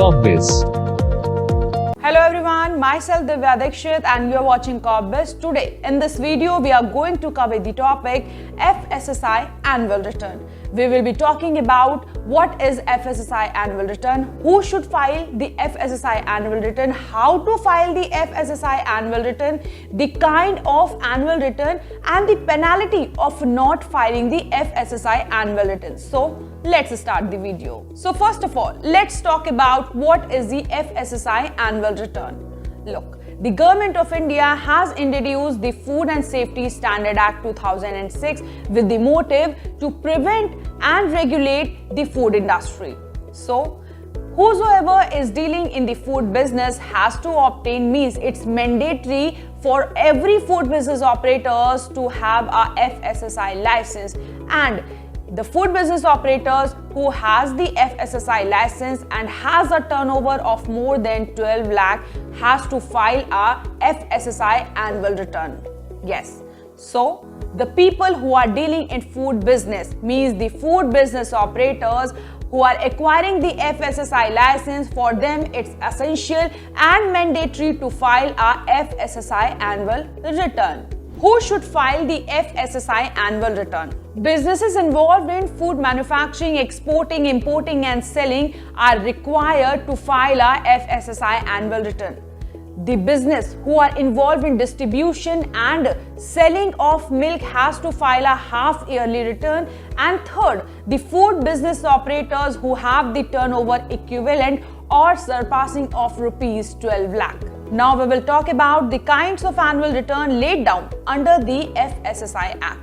CorpBiz. Hello everyone, myself Divya Dikshit and you are watching CorpBiz. Today in this video we are going to cover the topic FSSAI Annual Return. We will be talking about what is FSSAI Annual Return, who should file the FSSAI Annual Return, how to file the FSSAI Annual Return, the kind of annual return and the penalty of not filing the FSSAI Annual Return. So let's start the video. So first of all, let's talk about what is the FSSAI Annual Return. Look, the Government of India has introduced the Food and Safety Standard Act 2006 with the motive to prevent and regulate the food industry. So, whosoever is dealing in the food business has to obtain, means it's mandatory for every food business operators to have a FSSAI license, and the food business operators who has the FSSAI license and has a turnover of more than 12 lakh has to file a FSSAI annual return. Yes. So, the people who are dealing in food business, means the food business operators who are acquiring the FSSAI license, for them it's essential and mandatory to file a FSSAI annual return. Who should file the FSSAI annual return? Businesses involved in food manufacturing, exporting, importing and selling are required to file a FSSAI annual return. The business who are involved in distribution and selling of milk has to file a half yearly return. And third, the food business operators who have the turnover equivalent or surpassing of rupees 12 lakh. Now we will talk about the kinds of annual return laid down under the FSSAI Act.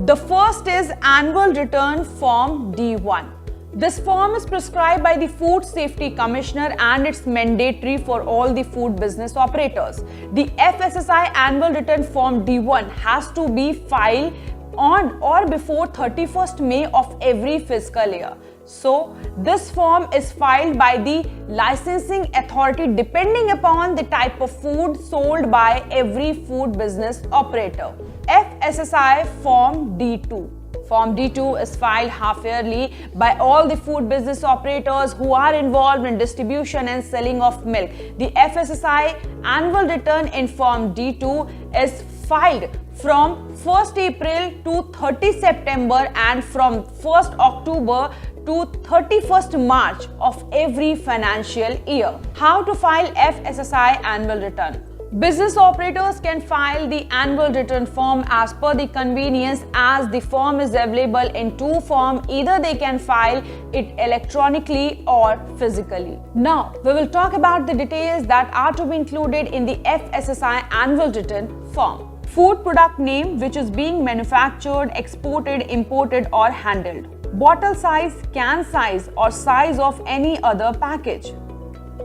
The first is Annual Return Form D1. This form is prescribed by the Food Safety Commissioner and it's mandatory for all the food business operators. The FSSAI Annual Return Form D1 has to be filed on or before 31st May of every fiscal year. So, this form is filed by the licensing authority depending upon the type of food sold by every food business operator. FSSAI Form D2. Form D2 is filed half yearly by all the food business operators who are involved in distribution and selling of milk. The FSSAI annual return in Form D2 is filed from 1st April to 30 September and from 1st October to 31st March of every financial year. How to file FSSAI annual return? Business operators can file the annual return form as per the convenience, as the form is available in two forms. Either they can file it electronically or physically. Now, we will talk about the details that are to be included in the FSSAI annual return form. Food product name which is being manufactured, exported, imported or handled. Bottle size, can size or size of any other package.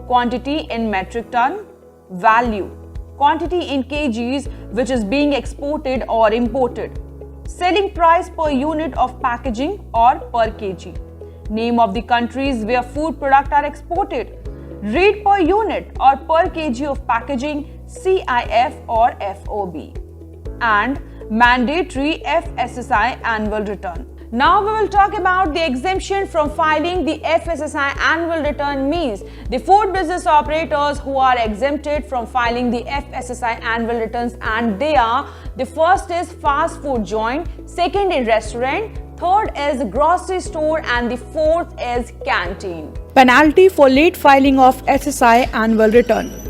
Quantity in metric ton. Value. Quantity in kgs which is being exported or imported. Selling price per unit of packaging or per kg. Name of the countries where food products are exported. Rate per unit or per kg of packaging, CIF or FOB. And mandatory FSSAI annual return. Now we will talk about the exemption from filing the FSSAI annual return, means the food business operators who are exempted from filing the FSSAI annual returns, and they are: the first is fast food joint, second is restaurant, third is grocery store and the fourth is canteen. Penalty for late filing of FSSAI annual return.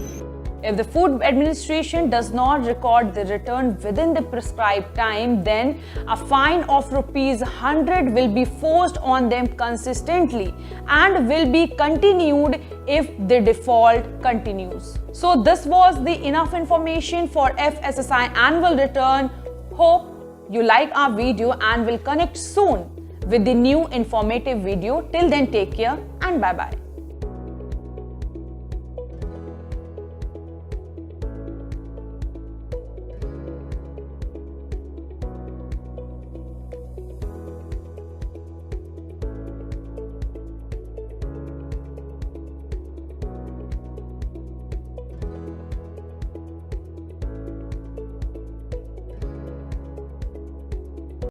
If the Food Administration does not record the return within the prescribed time, then a fine of rupees 100 will be forced on them consistently and will be continued if the default continues. So this was the enough information for FSSAI annual return. Hope you like our video and will connect soon with the new informative video. Till then, take care and bye-bye.